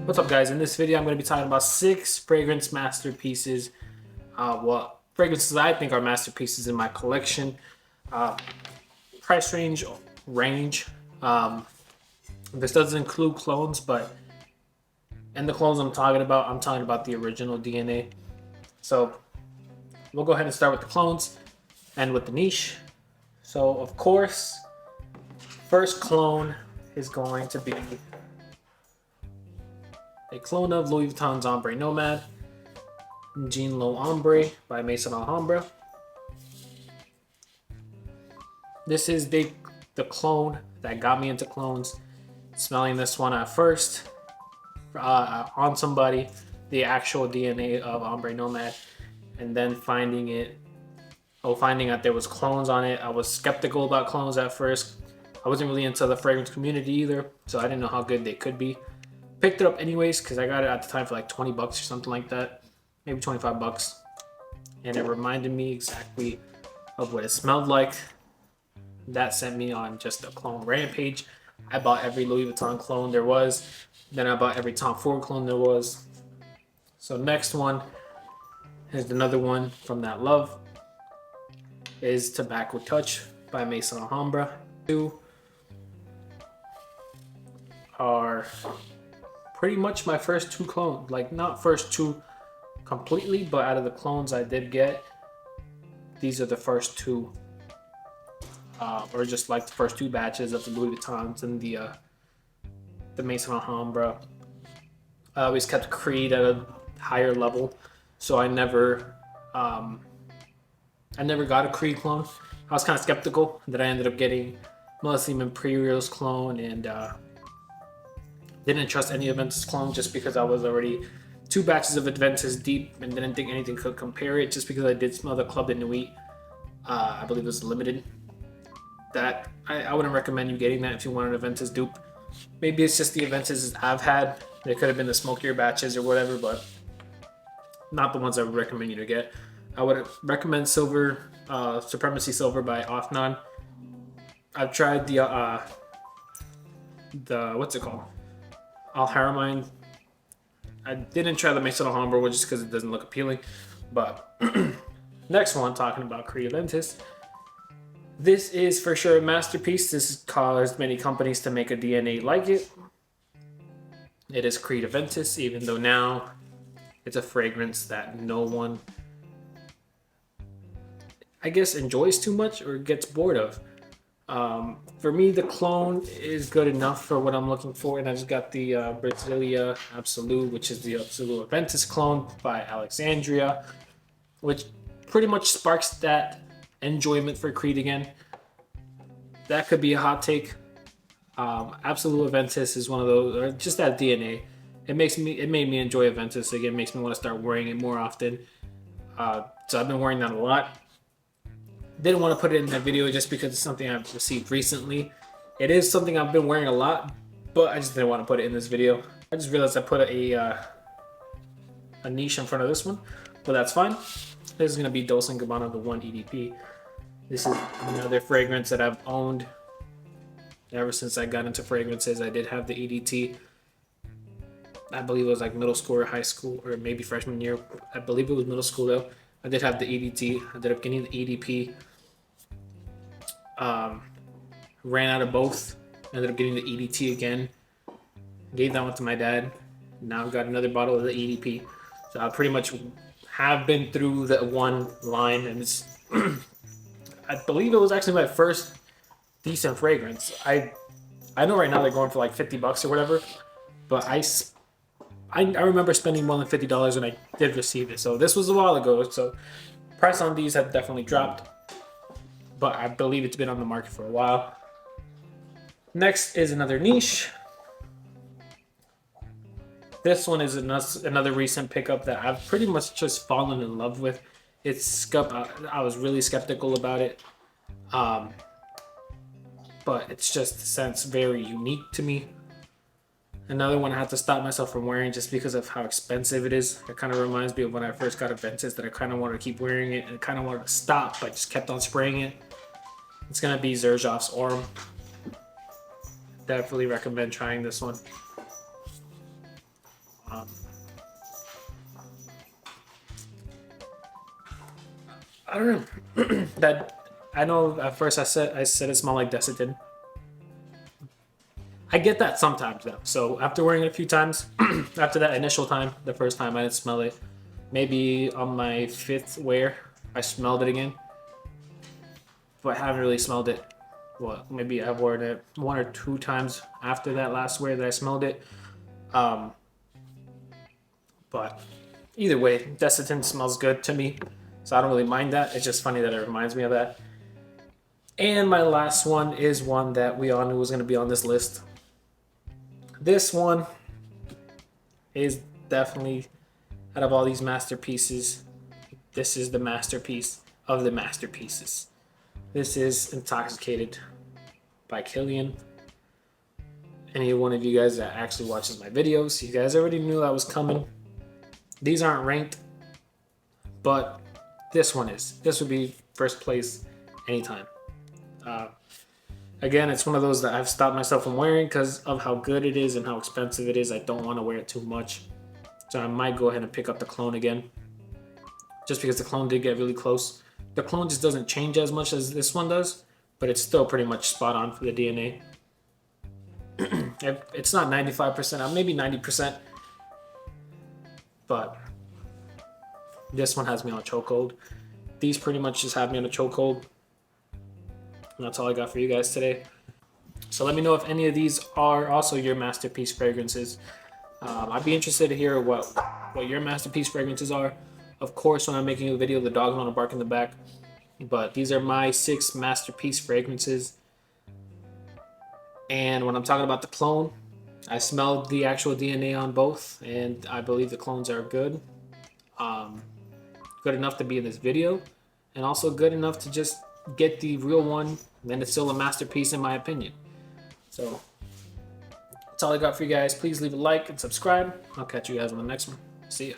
What's up, guys? In this video, I'm going to be talking about 6 fragrance masterpieces. Fragrances I think are masterpieces in my collection. Price range. This doesn't include clones, but in the clones I'm talking about the original DNA. So we'll go ahead and start with the clones and with the niche. So of course, first clone is going to be a clone of Louis Vuitton's Ombre Nomad, Jean Lo Ombre by Maison Alhambra. This is the clone that got me into clones. Smelling this one at first on somebody, the actual DNA of Ombre Nomad, and then finding out there was clones on it. I was skeptical about clones at first. I wasn't really into the fragrance community either, so I didn't know how good they could be. Picked it up anyways because I got it at the time for like 20 bucks or something like that, maybe 25 bucks, and it reminded me exactly of what it smelled like. That sent me on just a clone rampage. I bought every Louis Vuitton clone there was, then I bought every Tom Ford clone there was. So next one is another one from that love, is Tobacco Touch by Maison Alhambra. Two are pretty much my first 2 clones, like not first 2 completely, but out of the clones I did get, these are the first 2, or just like the first 2 batches of the Louis Vuittons and the Maison Alhambra. I always kept Creed at a higher level, so I never got a Creed clone. I was kind of skeptical, that I ended up getting Millennium Imperial's clone, and didn't trust any Aventus clone just because I was already 2 batches of Aventus deep and didn't think anything could compare it, just because I did smell the Club de Nuit. I believe it was limited. That I wouldn't recommend you getting that if you want an Aventus dupe. Maybe it's just the Aventus I've had. They could have been the smokier batches or whatever, but not the ones I would recommend you to get. I would recommend Silver, Supremacy Silver by Offnan. I've tried the what's it called? Al Haramain. I didn't try the Maison Alhambra just because it doesn't look appealing. But next one, talking about Creed Aventus. This is for sure a masterpiece. This caused many companies to make a DNA like it. It is Creed Aventus, even though now it's a fragrance that no one, I guess, enjoys too much or gets bored of. For me, the clone is good enough for what I'm looking for, and I just got the Brasilia Absolute, which is the Absolute Aventus clone by Alexandria, which pretty much sparks that enjoyment for Creed again. That could be a hot take. Absolute Aventus is one of those, or just that DNA. It made me enjoy Aventus again. Makes me want to start wearing it more often. So I've been wearing that a lot. Didn't want to put it in that video just because it's something I've received recently. It is something I've been wearing a lot, but I just didn't want to put it in this video. I just realized I put a niche in front of this one, but that's fine. This is going to be Dolce Gabbana, the 1 EDP. This is another fragrance that I've owned ever since I got into fragrances. I did have the EDT. I believe it was like middle school or high school, or maybe freshman year. I believe it was middle school though. I did have the EDT. I ended up getting the EDP. Ran out of both. Ended up getting the EDT again. Gave that one to my dad. Now I've got another bottle of the EDP. So I pretty much have been through the one line, and it's I believe it was actually my first decent fragrance. I know right now they're going for like 50 bucks or whatever, but I remember spending more than $50 when I did receive it. So this was a while ago, so price on these have definitely dropped, but I believe it's been on the market for a while. Next is another niche. This one is another recent pickup that I've pretty much just fallen in love with. I was really skeptical about it, but it's just since very unique to me. Another one I had to stop myself from wearing just because of how expensive it is. It kind of reminds me of when I first got Aventus, that I kind of wanted to keep wearing it and kind of wanted to stop, but I just kept on spraying it. It's going to be Xerjoff's Orm. Definitely recommend trying this one. Um, I don't know. That I know at first I said it smelled like Desitin. I get that sometimes though. So after wearing it a few times, after that initial time, the first time I didn't smell it. Maybe on my fifth wear, I smelled it again, but I haven't really smelled it. Well, maybe I've worn it 1 or 2 times after that last wear that I smelled it. Um, but either way, Desitin smells good to me, so I don't really mind that. It's just funny that it reminds me of that. And my last one is one that we all knew was going to be on this list. This one is definitely, out of all these masterpieces, this is the masterpiece of the masterpieces. This is Intoxicated by Killian. Any one of you guys that actually watches my videos, you guys already knew that was coming. These aren't ranked, but this one is. This would be first place anytime. Again, it's one of those that I've stopped myself from wearing because of how good it is and how expensive it is. I don't want to wear it too much. So I might go ahead and pick up the clone again. Just because the clone did get really close. The clone just doesn't change as much as this one does, but it's still pretty much spot on for the DNA. It's not 95%, maybe 90%. But this one has me on a chokehold. These pretty much just have me on a chokehold. And that's all I got for you guys today. So let me know if any of these are also your masterpiece fragrances. I'd be interested to hear what your masterpiece fragrances are. Of course, when I'm making a video, the dog's gonna bark in the back. But these are my 6 masterpiece fragrances. And when I'm talking about the clone, I smelled the actual DNA on both, and I believe the clones are good. Good enough to be in this video, and also good enough to just get the real one. Then it's still a masterpiece in my opinion. So that's all I got for you guys. Please leave a like and subscribe. I'll catch you guys on the next one. See ya.